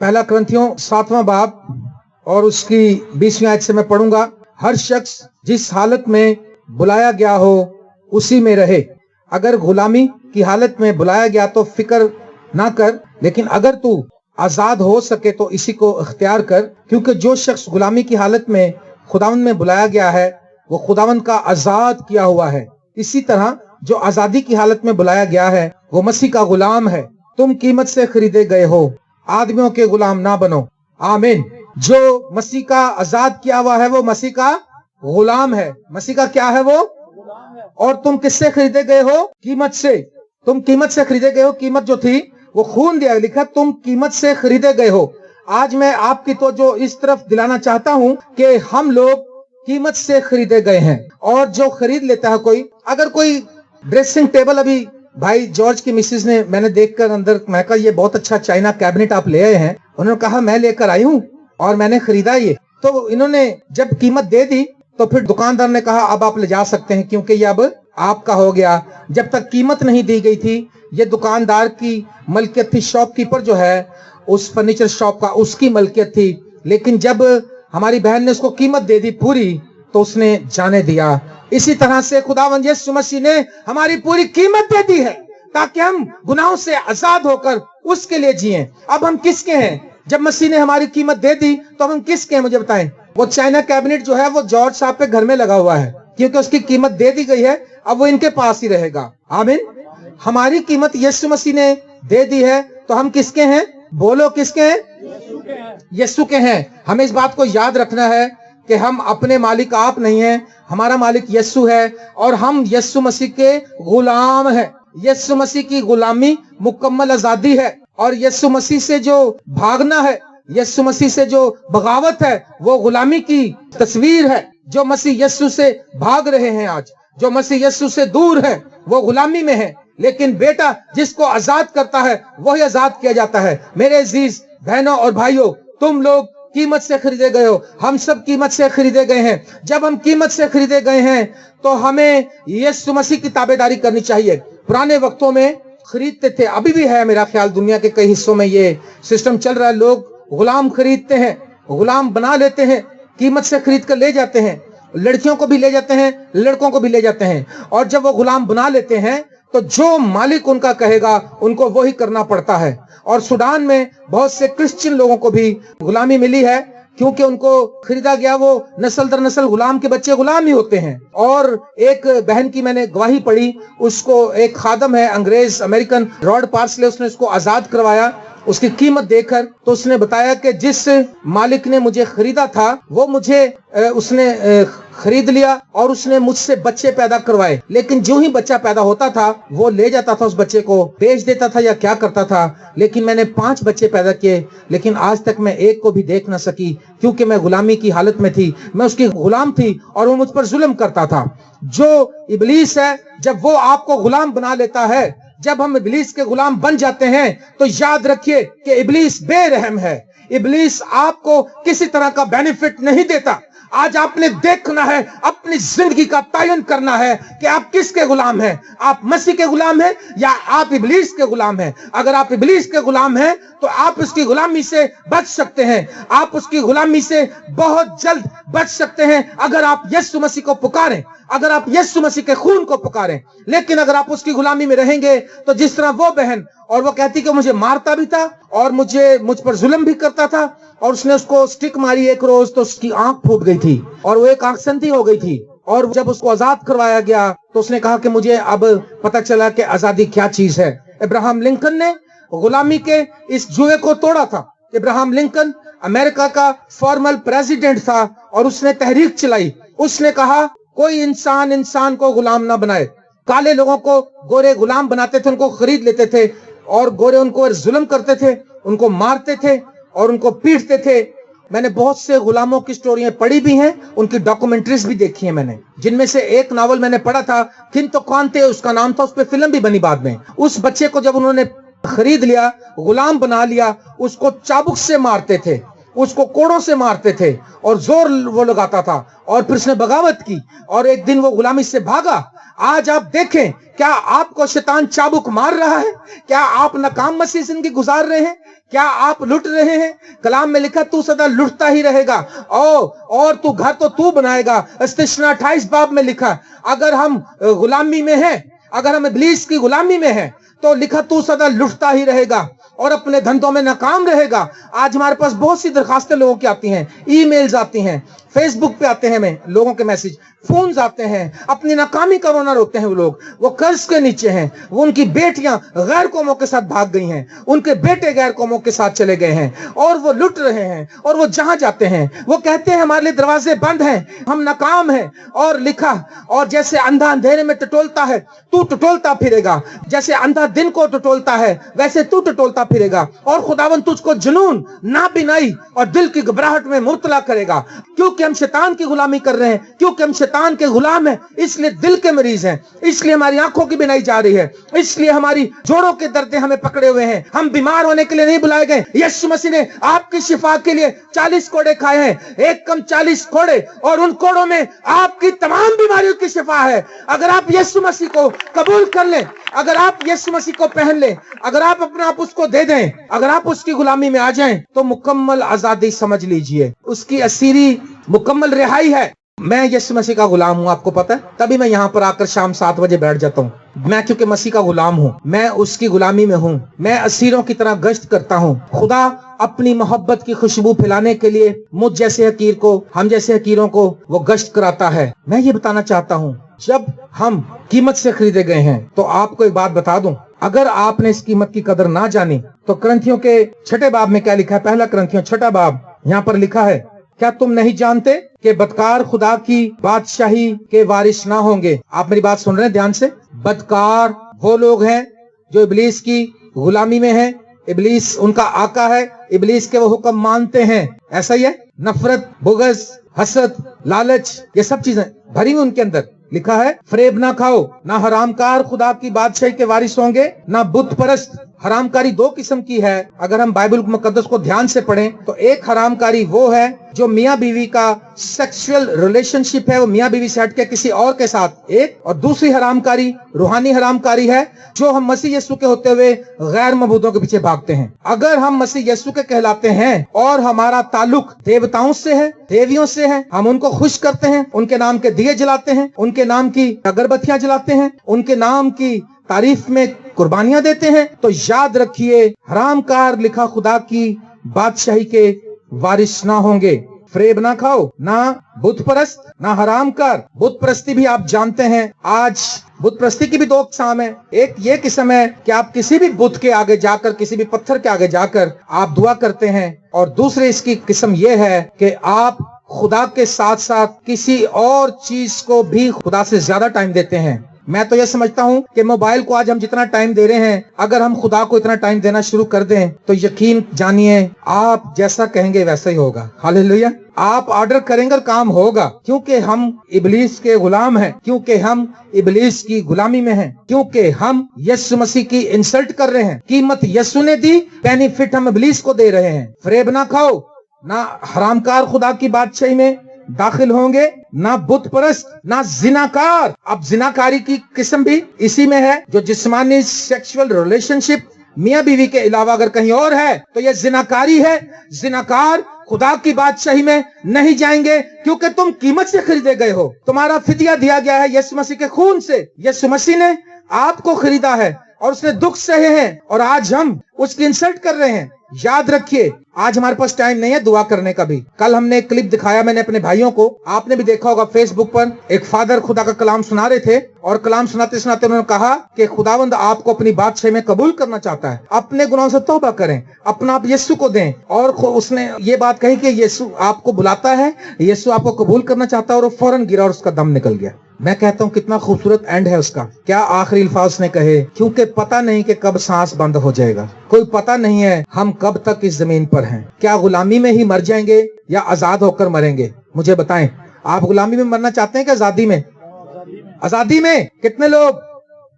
पहला क्रंथियों 7वां बाब और उसकी 20वीं आयत से मैं पढ़ूंगा। हर शख्स जिस हालत में बुलाया गया हो उसी में रहे। अगर गुलामी की हालत में बुलाया गया तो फिक्र ना कर, लेकिन अगर तू आजाद हो सके तो इसी को इख्तियार कर, क्योंकि जो शख्स गुलामी की हालत में खुदावंद में बुलाया गया है वो खुदावंद का आजाद किया हुआ है। इसी तरह जो आजादी की हालत में बुलाया गया है वो मसीह का गुलाम है। तुम कीमत से खरीदे गए हो, आदमियों के गुलाम ना बनो। आमीन। जो मसीह का आजाद किया हुआ है वो मसीह का गुलाम है। मसीह का क्या है वो? और तुम किससे खरीदे गए हो? कीमत से। तुम कीमत से खरीदे गए हो। कीमत जो थी वो खून दिया, लिखा तुम कीमत से खरीदे गए हो। आज मैं आपकी तो जो इस तरफ दिलाना चाहता हूं कि हम लोग कीमत से खरीदे गए हैं। और जो खरीद लेता है कोई, अगर कोई ड्रेसिंग टेबल, अभी भाई जॉर्ज की मिसेज ने, मैंने देखकर अंदर, मैं कहा ये बहुत अच्छा चाइना कैबिनेट आप ले आए हैं। उन्होंने कहा मैं लेकर आई हूँ और मैंने खरीदा ये। तो इन्होंने जब कीमत दे दी तो फिर दुकानदार ने कहा अब आप ले जा सकते हैं क्योंकि ये अब आपका हो गया। जब तक कीमत नहीं दी गई थी ये दुकानदार की मलकियत थी, शॉपकीपर जो है उस फर्नीचर शॉप का, उसकी मलकियत थी। लेकिन जब हमारी बहन ने उसको कीमत दे दी पूरी तो उसने जाने दिया। इसी तरह से खुदावंद यीशु मसीह ने हमारी पूरी कीमत दे दी है ताकि हम गुनाहों से आजाद होकर उसके लिए जिएं। अब हम किसके हैं? जब मसीह ने हमारी कीमत दे दी तो हम किसके हैं? मुझे बताएं। वो चाइना कैबिनेट जो है वो जॉर्ज साहब के घर में लगा हुआ है क्योंकि उसकी कीमत दे दी गई है, अब वो इनके पास ही रहेगा। आमीन। हमारी कीमत यीशु मसीह ने दे दी है तो हम किसके हैं? बोलो किसके हैं? यीशु के हैं। हमें इस बात को याद रखना है कि हम अपने मालिक आप नहीं हैं, हमारा मालिक यीशु है और हम यीशु मसीह के गुलाम हैं। यीशु मसीह की गुलामी मुकम्मल आजादी है और यीशु मसीह से जो भागना है, यीशु मसीह से जो बगावत है वो गुलामी की तस्वीर है। जो मसीह यीशु से भाग रहे हैं आज, जो मसीह यीशु से दूर है वो गुलामी में है। लेकिन बेटा जिसको आजाद करता है वही आजाद किया जाता है। मेरे अजीज बहनों और भाइयों, तुम लोग कीमत से खरीदे गए हो। हम सब कीमत से खरीदे गए हैं। जब हम कीमत से खरीदे गए हैं तो हमें यीशु मसीह की ताबेदारी करनी चाहिए। पुराने वक्तों में खरीदते थे, अभी भी है मेरा ख्याल, दुनिया के कई हिस्सों में ये सिस्टम चल रहा है। लोग गुलाम खरीदते हैं, गुलाम बना लेते हैं, कीमत से खरीद कर ले जाते हैं। लड़कियों को भी ले जाते हैं, लड़कों को भी ले जाते हैं। और जब वो गुलाम बना लेते हैं तो जो मालिक उनका कहेगा उनको वही करना पड़ता है। और सूडान में बहुत से क्रिश्चियन लोगों को भी गुलामी मिली है क्योंकि उनको खरीदा गया। वो नस्ल दर नस्ल गुलाम के बच्चे गुलाम ही होते हैं। और एक बहन की मैंने गवाही पढ़ी, उसको एक खादम है अंग्रेज अमेरिकन रॉड पार्सले, उसने उसको आजाद करवाया उसकी कीमत देकर। तो उसने बताया कि जिस मालिक ने मुझे खरीदा था वो मुझे उसने खरीद लिया और उसने मुझसे बच्चे पैदा करवाए, लेकिन जो ही बच्चा पैदा होता था वो ले जाता था, उस बच्चे को बेच देता था या क्या करता था। लेकिन मैंने 5 बच्चे पैदा किए, लेकिन आज तक मैं एक को भी देख ना सकी क्योंकि मैं गुलामी की हालत में थी। मैं उसकी गुलाम थी और वो मुझ पर जुल्म करता था। जो इब्लीस है, जब वो आपको गुलाम बना लेता है, जब हम इब्लीस के गुलाम बन जाते हैं तो याद रखिए कि इब्लीस बेरहम है। इब्लीस आपको किसी तरह का बेनिफिट नहीं देता। आज आपने देखना है, अपनी जिंदगी का तयन करना है कि आप किसके गुलाम हैं। आप मसीह के गुलाम हैं या आप इब्लीस के गुलाम हैं। अगर आप इब्लीस के गुलाम हैं तो आप उसकी गुलामी से बच सकते हैं। आप उसकी गुलामी से बहुत जल्द बच सकते हैं अगर आप यीशु मसीह को पुकारें, अगर आप यीशु मसीह के खून को पुकारें। लेकिन अगर आप उसकी गुलामी में रहेंगे तो जिस तरह वो बहन, और वो कहती कि मुझे मारता भी था और मुझ पर जुल्म भी करता था, और उसने उसको स्टिक मारी एक रोज तो उसकी आंख फूट गई थी और वो एक आंख संधी हो गई थी। और जब उसको आजाद करवाया गया तो उसने कहा कि मुझे अब पता चला कि आजादी क्या चीज है। इब्राहिम लिंकन ने गुलामी के इस जुए को तोड़ा था। इब्राहिम लिंकन अमेरिका का फॉर्मल प्रेसिडेंट था और उसने तहरीक चलाई। उसने कहा कोई इंसान को गुलाम ना बनाए। काले लोगों को गोरे गुलाम बनाते थे, उनको खरीद लेते थे और गोरे उनको जुल्म करते थे, उनको मारते थे और उनको पीटते थे। मैंने बहुत से गुलामों की स्टोरियां पढ़ी भी हैं, उनकी डॉक्यूमेंट्रीज भी देखी हैं मैंने, जिनमें से एक नावल मैंने पढ़ा था, किंतो कांते उसका नाम था, उस पर फिल्म भी बनी बाद में। उस बच्चे को जब उन्होंने खरीद लिया, गुलाम बना लिया, उसको चाबुक से मारते थे, उसको कोड़ों से मारते थे और जोर वो लगाता था और फिर उसने बगावत की और एक दिन वो गुलामी से भागा। आज आप देखें, क्या आपको शैतान चाबुक मार रहा है? क्या आप नाकाम मसीह जिंदगी गुजार रहे हैं? क्या आप लुट रहे हैं? कलाम में लिखा तू सदा लुटता ही रहेगा और तू घर तो तू बनाएगा। इस्तिश्ना 28 बाब में लिखा अगर हम गुलामी में हैं, अगर हम इब्लीस की गुलामी में हैं तो लिखा तू सदा लुटता ही रहेगा और अपने धंधों में नाकाम रहेगा। आज हमारे पास बहुत सी दरखास्तें लोगों की आती हैं, ईमेल्स आती हैं, फेसबुक पे आते हैं हमें लोगों के मैसेज, फोन्स आते हैं, अपनी नाकामी का रोना रोते हैं वो लोग। वो कर्ज के नीचे हैं, वो उनकी बेटियां गैर कौमों के साथ भाग गई हैं, उनके बेटे गैर कौमों के साथ चले गए हैं और वो लुट रहे हैं। और वो जहां जाते हैं वो कहते हैं हमारे लिए दरवाजे बंद हैं, हम नाकाम हैं। और लिखा और जैसे अंधा अंधेरे में टटोलता है तू टटोलता फिरेगा, जैसे अंधा दिन को टटोलता है वैसे तू टटोलता फिरेगा और खुदावन तुझको जुनून, नाबिनाई और दिल की घबराहट में मुब्तला करेगा। क्योंकि हम शैतान की गुलामी कर रहे हैं, क्योंकि हम शैतान के गुलाम हैं, इसलिए दिल के मरीज हैं, इसलिए हमारी आंखों की बिनाई जा रही है, इसलिए हमारी जोड़ों के दर्द हमें पकड़े हुए हैं। हम बीमार होने के लिए नहीं बुलाए गए। यीशु मसीह ने आपकी शिफा के लिए 40 कोड़े खाए हैं, एक कम 40 कोड़े, और उन कोड़ों में आपकी तमाम बीमारियों की शिफा है। अगर आप यीशु मसीह को कबूल कर लें, अगर आप यीशु मसीह को पहन लें, अगर आप अपना आप उसको दे दें, अगर आप उसकी गुलामी में आ जाएं तो मुकम्मल आजादी समझ लीजिए, उसकी असीरी मुकम्मल रिहाई है। मैं यीशु मसीह का गुलाम हूं, आपको पता है, तभी मैं यहाँ पर आकर शाम 7 बजे बैठ जाता हूँ। मैं क्योंकि मसीह का गुलाम हूँ, मैं उसकी गुलामी में हूँ, मैं असीरों की तरह गश्त करता हूँ। खुदा अपनी मोहब्बत की खुशबू फैलाने के लिए मुझ जैसे हकीर को, हम जैसे हकीरों को वो गश्त कराता है। मैं ये बताना चाहता हूँ, जब हम कीमत से खरीदे गए हैं तो आपको एक बात बता दूं, अगर आपने इस कीमत की कदर ना जानी तो करंथियों के 6 बाब में क्या लिखा है? पहला करंथियों 6 बाब, यहाँ पर लिखा है, क्या तुम नहीं जानते कि बदकार खुदा की बादशाही के वारिस ना होंगे? आप मेरी बात सुन रहे हैं ध्यान से? बदकार वो लोग हैं जो इब्लीस की गुलामी में हैं, इब्लीस उनका आका है, इब्लीस के वो हुक्म मानते हैं। ऐसा ही है, नफरत, बुग़्ज़, हसद, लालच, ये सब चीजें भरी हुई उनके अंदर। लिखा है फरेब ना खाओ, ना हरामकार खुदा की बादशाही के वारिस होंगे, ना बुत परस्त। हरामकारी 2 किस्म की है। अगर हम बाइबल मुकद्दस को ध्यान से पढ़ें तो एक हरामकारी वो है जो मियाँ बीवी का सेक्सुअल रिलेशनशिप है, वो मियाँ बीवी से हट के किसी और के साथ एक, और दूसरी हरामकारी रूहानी हरामकारी है जो हम मसीह यीशु के होते हुए गैर मबूदों के पीछे भागते हैं। अगर हम मसीह यीशु के कहलाते हैं और हमारा ताल्लुक देवताओं से है, देवियों से है, हम उनको खुश करते हैं, उनके नाम के दिए जलाते हैं, उनके नाम की अगरबत्तियां जलाते हैं, उनके नाम की तारीफ में कुर्बानियां देते हैं, तो याद रखिए हरामकार लिखा खुदा की बादशाही के वारिस ना होंगे। फरेब ना खाओ, ना बुत परस्त, ना हरामकार। बुत परस्ती भी आप जानते हैं, आज बुत परस्ती की भी 2 किस्म है। एक ये किस्म है कि आप किसी भी बुत के आगे जाकर, किसी भी पत्थर के आगे जाकर आप दुआ करते हैं, और दूसरी इसकी किस्म ये है कि आप खुदा के साथ साथ किसी और चीज को भी खुदा से ज्यादा टाइम देते हैं। मैं तो ये समझता हूँ कि मोबाइल को आज हम जितना टाइम दे रहे हैं, अगर हम खुदा को इतना टाइम देना शुरू कर दें तो यकीन जानिए आप जैसा कहेंगे वैसा ही होगा। हालेलुया। आप ऑर्डर करेंगे और काम होगा, क्योंकि हम इब्लीस के गुलाम हैं, क्योंकि हम इब्लीस की गुलामी में हैं, क्योंकि हम यीशु मसीह की इंसल्ट कर रहे हैं। कीमत यीशु ने दी, बेनिफिट हम इब्लीस को दे रहे हैं। फरेब ना खाओ, ना हरामकार खुदा की बादशाही में दाखिल होंगे, ना बुत परस्त, ना जिनाकार। अब जिनाकारी की किस्म भी इसी में है, जो जिस्मानी सेक्सुअल रिलेशनशिप मियाँ बीवी के अलावा अगर कहीं और है तो यह जिनाकारी है। जिनाकार खुदा की बादशाही में नहीं जाएंगे, क्योंकि तुम कीमत से खरीदे गए हो, तुम्हारा फिदिया दिया गया है यीशु मसीह के खून से। यीशु मसीह ने आपको खरीदा है और उसने दुख सहे हैं, और आज हम उसकी इंसल्ट कर रहे हैं। याद रखिए, आज हमारे पास टाइम नहीं है दुआ करने का भी। कल हमने एक क्लिप दिखाया मैंने अपने भाइयों को, आपने भी देखा होगा फेसबुक पर। एक फादर खुदा का कलाम सुना रहे थे, और कलाम सुनाते सुनाते उन्होंने कहा कि खुदावंद आपको अपनी बादशाही में कबूल करना चाहता है, अपने गुनाहों से तौबा करें, अपना आप यीशु को दें। और उसने ये बात कही कि यीशु आपको बुलाता है, यीशु आपको कबूल करना चाहता है, और वो फौरन गिरा और उसका दम निकल गया। मैं कहता हूँ कितना खूबसूरत एंड है उसका। क्या आखिरी अल्फाज ने कहे, क्योंकि पता नहीं कि कब सांस बंद हो जाएगा, कोई पता नहीं है हम कब तक इस जमीन पर हैं। क्या गुलामी में ही मर जाएंगे या आजाद होकर मरेंगे? मुझे बताएं, आप गुलामी में मरना चाहते हैं कि आजादी में? आजादी में। कितने लोग?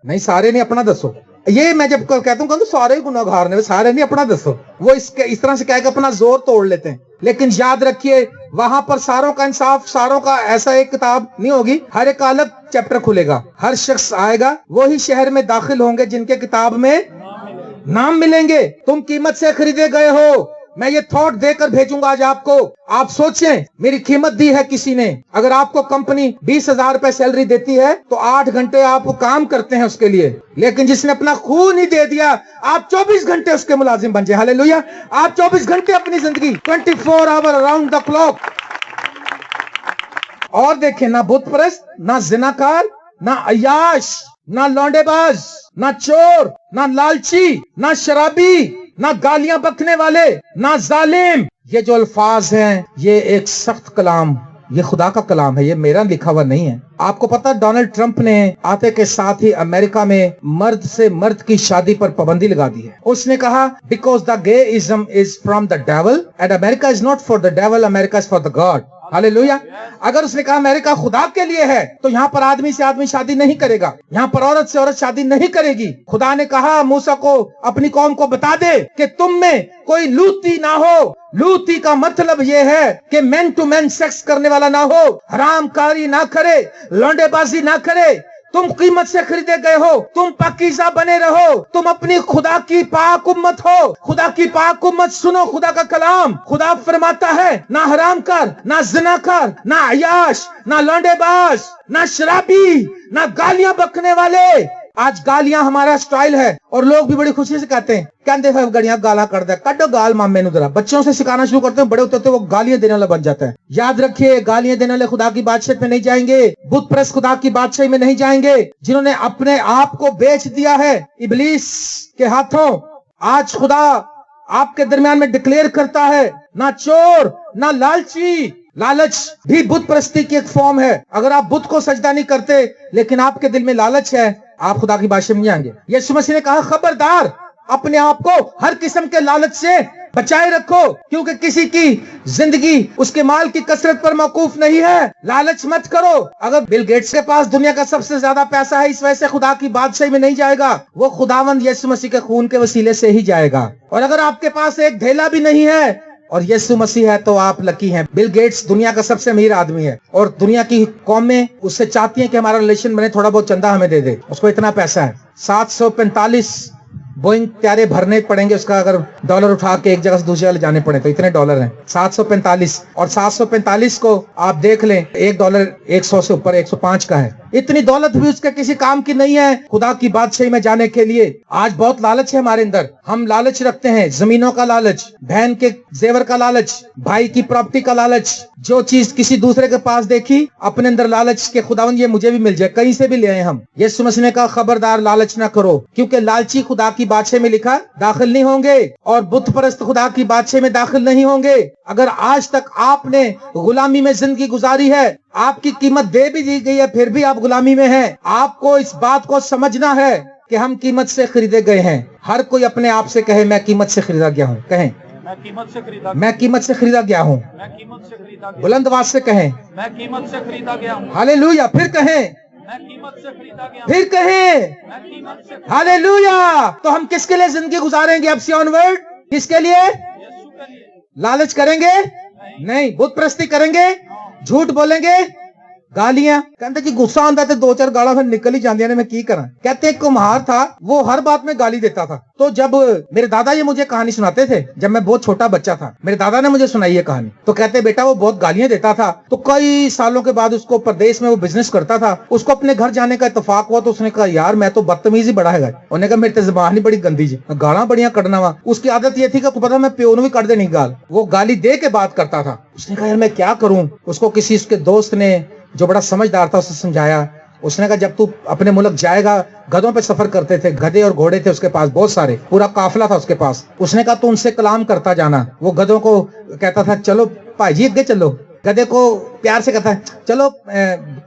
नहीं, सारे नहीं, अपना दसो। ये मैं जब कहता हूँ तो सारे ही गुनाहगार ने, सारे नहीं, अपना दसो। वो इस तरह से कह के अपना जोर तोड़ लेते हैं। लेकिन याद रखिए, वहां पर सारों का इंसाफ, सारों का ऐसा एक किताब नहीं होगी, हर एक अलग चैप्टर खुलेगा, हर शख्स आएगा, वही शहर में दाखिल होंगे जिनके किताब में नाम मिलेंगे। तुम कीमत से खरीदे गए हो। मैं ये थॉट देकर भेजूंगा आज आपको। आप सोचें, मेरी कीमत दी है किसी ने। अगर आपको कंपनी 20,000 रुपए सैलरी देती है तो 8 घंटे आप काम करते हैं उसके लिए, लेकिन जिसने अपना खून ही दे दिया, आप 24 घंटे उसके मुलाजिम बन जाए। हालेलुया। आप 24 घंटे अपनी जिंदगी 24 आवर अराउंड द क्लॉक। और देखें, ना बुत परस्त, ना जिनाकार, ना अय्याश, ना लौंडेबाज, ना चोर, ना लालची, ना शराबी, ना गालियां बकने वाले, ना जालिम। ये जो अल्फाज हैं, ये एक सख्त कलाम, ये खुदा का कलाम है, ये मेरा लिखा हुआ नहीं है। आपको पता है डोनाल्ड ट्रंप ने आते के साथ ही अमेरिका में मर्द से मर्द की शादी पर पाबंदी लगा दी है। उसने कहा because the gayism is from the devil and America is not for the devil, America is for the God. Hallelujah. अगर उसने कहा अमेरिका खुदा के लिए है तो यहाँ पर आदमी से आदमी शादी नहीं करेगा, यहाँ पर औरत से औरत शादी नहीं करेगी। खुदा ने कहा मूसा को, अपनी कौम को बता दे कि तुम में कोई लूती ना हो। लूती का मतलब ये है कि मैन टू मैन सेक्स करने वाला ना हो, हरामकारी ना करे, लौंडेबाजी ना करे। तुम कीमत से खरीदे गए हो, तुम पाकीज़ा बने रहो, तुम अपनी खुदा की पाक उम्मत हो। खुदा की पाक उम्मत सुनो खुदा का कलाम। खुदा फरमाता है ना हरामकार, ना ज़िनाकार, ना अय्याश, ना लौंडेबाज, ना शराबी, ना गालियां बकने वाले। आज गालियां हमारा स्टाइल है और लोग भी बड़ी खुशी से कहते हैं, कहते हैं गड़ियां गाला कर दे, कटो गाल मामे नु जरा। बच्चों से सिखाना शुरू करते हैं, बड़े होते वो गालियां देने वाला बन जाता है। याद रखिए, गालियां देने वाले खुदा की बादशाह में नहीं जाएंगे, बुत परस्त खुदा की बादशाही में नहीं जाएंगे। जिन्होंने अपने आप को बेच दिया है इब्लीस के हाथों, आज खुदा आपके दरमियान में डिक्लेयर करता है, ना चोर, ना लालची। लालच भी बुत परस्ती की एक फॉर्म है। अगर आप बुत को सजदा नहीं करते लेकिन आपके दिल में लालच है, आप खुदा की बादशाही में जाएंगे। यीशु मसीह ने कहा खबरदार, अपने आप को हर किस्म के लालच से बचाए रखो, क्योंकि किसी की जिंदगी उसके माल की कसरत पर मौकूफ नहीं है। लालच मत करो। अगर बिल गेट्स के पास दुनिया का सबसे ज्यादा पैसा है, इस वजह से खुदा की बादशाही में नहीं जाएगा, वो खुदावंद यीशु मसीह के खून के वसीले से ही जाएगा। और अगर आपके पास एक ढेला भी नहीं है और यीशु मसीह है तो आप लकी हैं। बिल गेट्स दुनिया का सबसे अमीर आदमी है और दुनिया की कौमें उससे चाहती हैं कि हमारा रिलेशन बने, थोड़ा बहुत चंदा हमें दे दे, उसको इतना पैसा है। 745 बोइंग त्यारे भरने पड़ेंगे उसका, अगर डॉलर उठा के एक जगह से दूसरी जगह जाने पड़े तो इतने डॉलर हैं 745। और 745 को आप देख लें, $1 100 से ऊपर 105 का है। इतनी दौलत भी उसके किसी काम की नहीं है खुदा की बादशाही में जाने के लिए। आज बहुत लालच है हमारे अंदर, हम लालच रखते हैं, जमीनों का लालच, बहन के जेवर का लालच, भाई की प्रॉपर्टी का लालच। जो चीज किसी दूसरे के पास देखी, अपने अंदर लालच के खुदावन ये मुझे भी मिल जाए, कहीं से भी ले आए हम। यीशु मसीह ने कहा खबरदार लालच ना करो, क्योंकि लालची खुदा की बादशाही में लिखा दाखिल नहीं होंगे और बुत परस्त खुदा की बादशाही में दाखिल नहीं होंगे। अगर आज तक आपने गुलामी में जिंदगी गुजारी है, आपकी कीमत दे भी दी गई है, फिर भी आप गुलामी में हैं, आपको इस बात को समझना है कि हम कीमत से खरीदे गए हैं। हर कोई अपने आप से कहे मैं कीमत से खरीदा गया हूँ। कहें मैं कीमत से खरीदा गया हूँ। बुलंद आवाज से कहें मैं कीमत से खरीदा गया हूँ। हालेलुया। फिर कहें मैं कीमत से खरीदा गया। फिर कहें हालेलुया। तो हम किसके लिए जिंदगी गुजारेंगे अब से ऑनवर्ड? किसके लिए? लालच करेंगे नहीं, बुत परस्ती करेंगे, झूठ बोलेंगे, गालियां। कहते जी गुस्सा आंदा तो 2-4 गाला फिर निकल ही जाती ने, मैं की करा। कहते एक कुम्हार था, वो हर बात में गाली देता था। तो जब मेरे दादा ये मुझे कहानी सुनाते थे, जब मैं बहुत छोटा बच्चा था, मेरे दादा ने मुझे सुनाई ये कहानी। तो कहते बेटा वो बहुत गालियां देता था। तो कई सालों के बाद उसको प्रदेश में वो बिजनेस करता था, उसको अपने घर जाने का इत्तेफाक हुआ। तो उसने कहा यार मैं तो बदतमीज ही बड़ा है। उन्होंने कहा मेरी जबान ही बड़ी गंदी जी, गाला बड़िया कड़ना वा। उसकी आदत ये थी कि पता मैं प्यो भी कट देनी गाल, वो गाली दे के बात करता था। उसने कहा यार मैं क्या करूं। उसको किसी उसके दोस्त ने जो बड़ा समझदार था उसने समझाया। उसने कहा जब तू अपने मुल्क जाएगा, गधों पे सफर करते थे, गधे और घोड़े थे उसके पास बहुत सारे, पूरा काफिला था उसके पास। उसने कहा तू उनसे कलाम करता जाना। वो गधों को कहता था चलो भाई जी अगे चलो, गधे को प्यार से कहता है चलो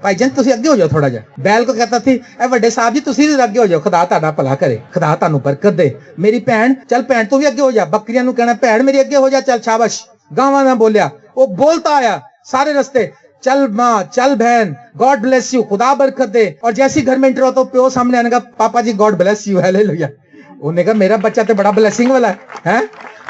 भाई जान तुसी अगे हो जाओ थोड़ा जा। बैल को कहता थी ए वड्डे साहब जी तुसी भी अगे हो जाओ, खुदा ताड़ा भला करे, खुदा तानू बरकत दे। मेरी भैन चल भैन तू भी अगे हो जा। बकरियां नू कहना भैन मेरी अगे हो जा, चल शाबाश। गावां ना बोलिया, वो बोलता आया सारे रस्ते, चल माँ चल बहन, गॉड ब्लेस यू, खुदा बरकत दे। और जैसी घर में एंटर हो तो प्यो सामने आने का पापा जी गॉड ब्लेस यू, हालेलुया। उन्होंने कहा मेरा बच्चा तो बड़ा ब्लेसिंग वाला है।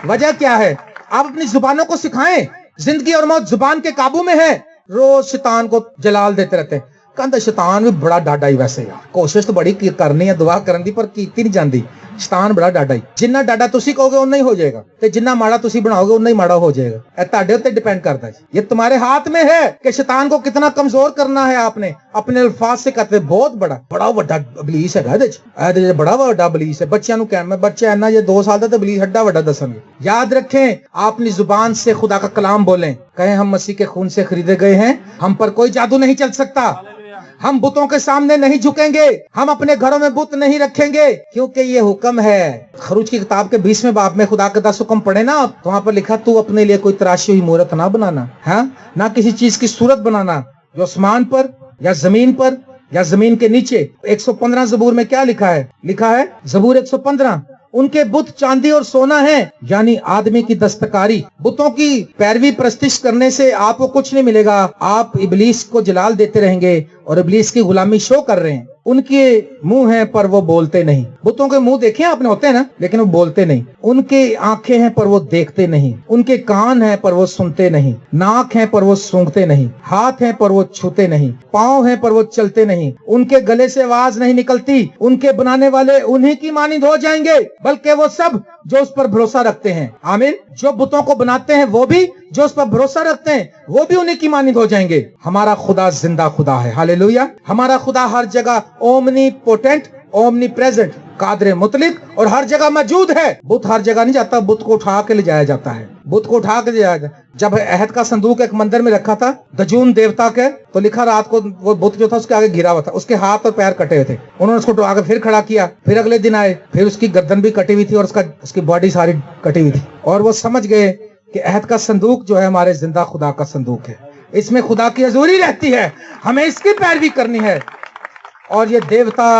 वजह क्या है? आप अपनी जुबानों को सिखाएं। जिंदगी और मौत जुबान के काबू में है। रोज शैतान को जलाल देते रहते हैं, ਕਹਿੰਦਾ ਸ਼ੈਤਾਨ ਵੀ ਬੜਾ ਡਾਡਾ ਹੀ ਵੈਸੇ ਆ, ਕੋਸ਼ਿਸ਼ ਤਾਂ ਬੜੀ ਕਰਨੀ ਹੈ ਦੁਆ ਕਰਨ ਦੀ ਪਰ ਕੀਤੀ ਨਹੀਂ ਜਾਂਦੀ। ਸ਼ੈਤਾਨ ਬੜਾ ਡਾਡਾ ਹੀ, ਜਿੰਨਾ ਡਾਡਾ ਤੁਸੀਂ ਕਹੋਗੇ ਉਨਾ ਹੀ ਹੋ ਜਾਏਗਾ ਤੇ ਜਿੰਨਾ ਮਾੜਾ ਤੁਸੀਂ ਬਣਾਓਗੇ ਉਨਾ ਹੀ ਮਾੜਾ ਹੋ ਜਾਏਗਾ। ਇਹ ਤੁਹਾਡੇ ਉੱਤੇ ਡਿਪੈਂਡ ਕਰਦਾ है। ये तुम्हारे हाथ में है कि शैतान को कितना कमजोर करना है। आपने अपने अल्फाज से कहते बहुत बड़ा ਵੱਡਾ ਇਬਲੀਸ ਹੈਗਾ ਇਹਦੇ ਚ ਬੜਾ ਵੱਡਾ ਇਬਲੀਸ है। ਬੱਚਿਆਂ ਨੂੰ ਕਹਿਣ ਮੈਂ ਬੱਚਾ ਇੰਨਾ ਜੇ 2 ਸਾਲ ਦਾ ਤਾਂ ਇਬਲੀਸ ਹੱਡਾ ਵੱਡਾ ਦੱਸਣਗੇ। याद रखें आप अपनी जुबान से खुदा का कलाम बोलें, कहें हम मसीह के खून से खरीदे गए हैं, हम पर कोई जादू नहीं चल सकता, हम बुतों के सामने नहीं झुकेंगे, हम अपने घरों में बुत नहीं रखेंगे, क्योंकि ये हुक्म है। खरूज की किताब के 20वें बाब में खुदा के 10 हुक्म पढ़े ना, तो वहां पर लिखा तू अपने लिए कोई तराशी हुई मूरत ना बनाना, हाँ, ना किसी चीज की सूरत बनाना जो आसमान पर या जमीन पर या जमीन के नीचे। 115 जबूर में क्या लिखा है? लिखा है जबूर 115, उनके बुत चांदी और सोना है, यानी आदमी की दस्तकारी। बुतों की पैरवी प्रस्तिश करने से आपको कुछ नहीं मिलेगा, आप इबलीस को जलाल देते रहेंगे और इबलीस की गुलामी शो कर रहे हैं। उनके मुंह हैं पर वो बोलते नहीं। बुतों के मुंह देखे आपने, होते हैं ना, लेकिन वो बोलते नहीं। उनके आंखें हैं पर वो देखते नहीं, उनके कान हैं पर वो सुनते नहीं, नाक हैं पर वो सूंघते नहीं, हाथ हैं पर वो छूते नहीं, पांव हैं पर वो चलते नहीं, उनके गले से आवाज नहीं निकलती। उनके बनाने वाले उन्हीं की मानिंद हो जाएंगे, बल्कि वो सब जो उस पर भरोसा रखते हैं। आमीन। जो बुतों को बनाते हैं वो भी, जो उस पर भरोसा रखते हैं वो भी उन्हीं की मानिंद हो जाएंगे। हमारा खुदा जिंदा खुदा है, हालेलुया। हमारा खुदा हर जगह ओमनी पोटेंट, ओमनी प्रेजेंट, कादरे मुतलिक और हर जगह मौजूद है। बुत हर जगह नहीं जाता, बुत को उठा के ले जाया जाता है, बुत को उठा के ले जाया जाता। जब अहद का संदूक एक मंदिर में रखा था दजून देवता के, तो लिखा रात को वो बुत जो था उसके आगे गिरा हुआ था, उसके हाथ और पैर कटे हुए थे। उन्होंने उसको उठा के फिर खड़ा किया, फिर अगले दिन आए, फिर उसकी गर्दन भी कटी हुई थी और उसकी बॉडी सारी कटी हुई थी, और वो समझ गए कि अहद का संदूक जो है हमारे जिंदा खुदा का संदूक है, इसमें खुदा की हजूरी रहती है, हमें इसकी पैरवी करनी है, और ये देवता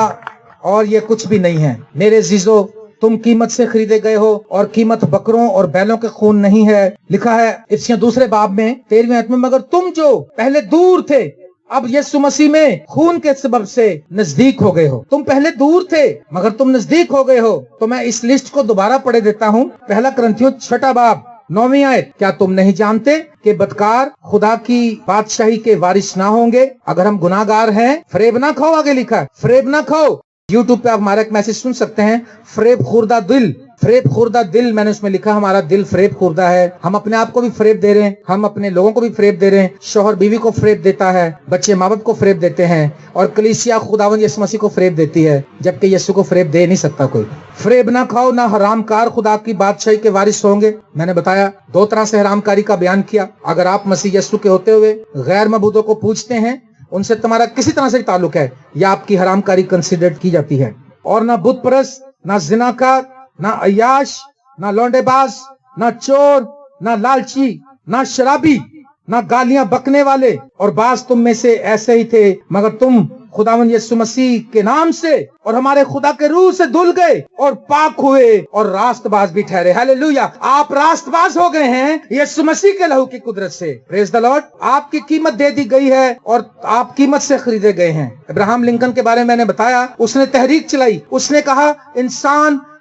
और ये कुछ भी नहीं है। मेरे जीजो, तुम कीमत से खरीदे गए हो और कीमत बकरों और बैलों के खून नहीं है। लिखा है इफिसियों 2 बाब में 13वें आयत में, मगर तुम जो पहले दूर थे अब यीशु मसीह में खून के सबब से नजदीक हो गए हो। तुम पहले दूर थे मगर तुम नजदीक हो गए हो। तो मैं इस लिस्ट को दोबारा पढ़े देता हूँ। 1 कुरिन्थियों 6 बाब 9वीं आयत, क्या तुम नहीं जानते कि बदकार खुदा की बादशाही के वारिस ना होंगे? अगर हम गुनाहगार हैं, फरेब ना खाओ, आगे लिखा है फरेब ना खाओ। यूट्यूब पे आप हमारा एक मैसेज सुन सकते हैं, फरेब खुर्दा दिल, फरेब खुर्दा दिल, मैंने उसमें लिखा हमारा दिल फरेब खुर्दा है। हम अपने आप को भी फरेब दे रहे हैं, हम अपने लोगों को भी फरेब दे रहे हैं। शौहर बीवी को फरेब देता है, बच्चे माँ बाप को फरेब देते हैं, और कलीसिया खुदावंद यीशु मसीह को फरेब देती है, जबकि यीशु को फरेब दे नहीं सकता कोई। फरेब ना खाओ, ना हरामकार खुदा की बादशाही के वारिस होंगे। मैंने बताया 2 तरह से हरामकारी का बयान किया। अगर आप मसीह यीशु के होते हुए गैर मबूदों को पूजते हैं, उनसे तुम्हारा किसी तरह से ताल्लुक है, या आपकी हरामकारी कंसिडर की जाती है। और ना बुत परस्त, ना जिनाकार, ना अय्याश, ना लौंडेबाज, ना चोर, ना लालची, ना शराबी, ना गालियां बकने वाले, और बाज तुम में से ऐसे ही थे, मगर तुम खुदावंद यीशु मसीह के नाम से और हमारे खुदा के रूह से धुल गए और पाक हुए और रास्तबाज भी ठहरे। हालेलुया। आप रास्तबाज हो गए हैं यीशु मसीह के लहू की कुदरत से। Praise the Lord. आपकी कीमत दे दी गई है और आप कीमत से खरीदे गए हैं। अब्राहम लिंकन के बारे में मैंने बताया, उसने तहरीक चलाई, उसने कहा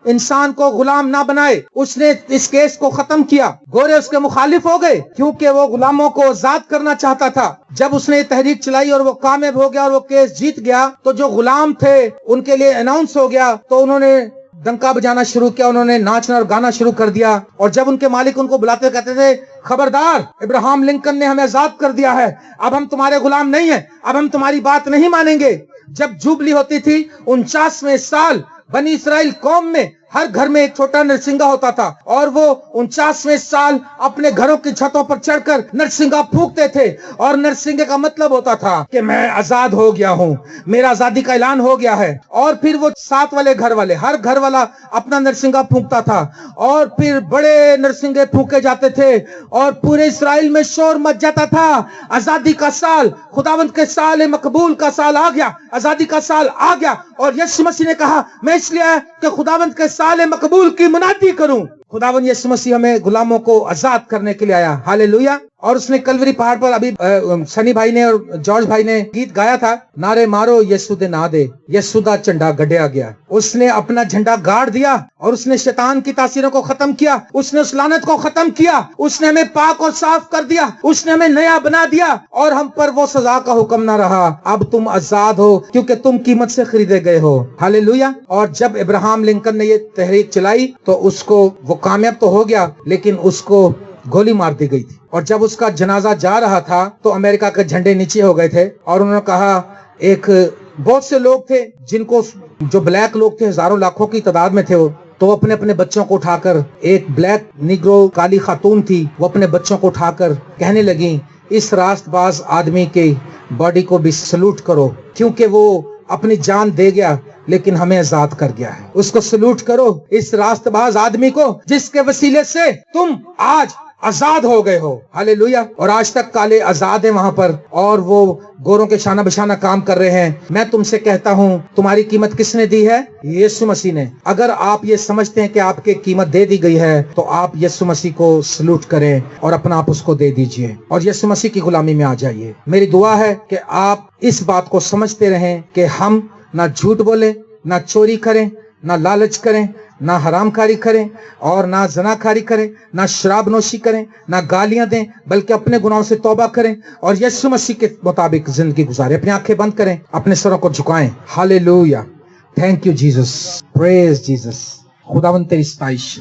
इंसान को गुलाम ना बनाए। उसने इस केस को खत्म किया। गोरे उसके मुखालिफ हो गए क्योंकि वो गुलामों को आजाद करना चाहता था। जब उसने तहरीक चलाई और वो कामयाब हो गया और वो केस जीत गया, तो जो गुलाम थे उनके लिए अनाउंस हो गया, तो उन्होंने डंका बजाना शुरू किया, उन्होंने नाचना और गाना शुरू कर दिया। और जब उनके मालिक उनको बुलाते कहते थे, खबरदार, इब्राहिम लिंकन ने हमें आजाद कर दिया है, अब हम तुम्हारे गुलाम नहीं है, अब हम तुम्हारी बात नहीं मानेंगे। जब जुबली होती थी 49वें साल, बनी इस्राएल कौम में हर घर में एक छोटा नरसिंगा होता था, और वो 49वें साल अपने घरों की छतों पर चढ़कर नरसिंगा फूंकते थे। और नरसिंगे का मतलब होता था कि मैं आजाद हो गया हूँ, मेरा आजादी का ऐलान हो गया है। और फिर वो साथ वाले घर वाले, हर घर वाला अपना नरसिंगा फूंकता था, और फिर बड़े नरसिंगे फूंके जाते थे और पूरे इस्राएल में शोर मच जाता था। आजादी का साल, खुदावंद के साल मकबूल का साल आ गया, आजादी का साल आ गया। और यीशु मसीह ने कहा, मैं इसलिए कि खुदावंद के साल मकबूल की मुनादी करूं। खुदावंद यीशु मसीह हमें गुलामों को आजाद करने के लिए आया। हालेलुया। اور اس نے کلوری پہاڑ پر ابھی سنی بھائی نے اور جارج بھائی نے گیت گایا تھا, نعرے مارو یسو دے نا دے, یسو دا جھنڈا گڈیا گیا. اس نے اپنا جھنڈا گاڑ دیا اور اس نے شیطان کی تاثیروں کو ختم کیا, اس نے اس لعنت کو ختم کیا, اس نے ہمیں پاک اور صاف کر دیا, اس نے ہمیں نیا بنا دیا, اور ہم پر وہ سزا کا حکم نہ رہا. اب تم آزاد ہو کیونکہ تم قیمت سے خریدے گئے ہو. ہاللیلویا. اور جب ابراہم لنکن نے یہ تحریک چلائی تو اس کو وہ کامیاب تو ہو گیا, لیکن اس کو گولی مار دی گئی تھی. اور جب اس کا جنازہ جا رہا تھا تو امریکہ کے جھنڈے نیچے ہو گئے تھے, اور انہوں نے کہا, ایک بہت سے لوگ تھے جن کو, جو بلیک لوگ تھے, ہزاروں لاکھوں کی تعداد میں تھے, وہ تو اپنے اپنے بچوں کو اٹھا کر, ایک بلیک نیگرو کالی خاتون تھی, وہ اپنے بچوں کو اٹھا کر کہنے لگیں, اس راست باز آدمی کے باڈی کو بھی سلوٹ کرو کیونکہ وہ اپنی جان دے گیا لیکن ہمیں آزاد کر گیا ہے. اس کو سلوٹ کرو, اس راست باز آدمی کو جس کے وسیلے سے تم آج آزاد ہو گئے ہو. ہاللیلویا. اور آج تک کالے آزاد ہیں وہاں پر, اور وہ گوروں کے شانہ بشانہ کام کر رہے ہیں. میں تم سے کہتا ہوں, تمہاری قیمت کس نے دی ہے؟ یسوع مسیح نے. اگر آپ یہ سمجھتے ہیں کہ آپ کی قیمت دے دی گئی ہے تو آپ یسوع مسیح کو سلوٹ کریں اور اپنا آپ اس کو دے دیجئے اور یسوع مسیح کی غلامی میں آ جائیے. میری دعا ہے کہ آپ اس بات کو سمجھتے رہیں کہ ہم نہ جھوٹ بولیں, نہ چوری کریں, نہ لالچ کریں, نہ حرام کاری کریں, اور نہ زنا کاری کریں, نہ شراب نوشی کریں, نہ گالیاں دیں, بلکہ اپنے گناہوں سے توبہ کریں اور یسوع مسیح کے مطابق زندگی گزاریں. اپنی آنکھیں بند کریں, اپنے سروں کو جھکائیں. Hallelujah. Thank you Jesus. Praise Jesus. خداوند تیری ستائش.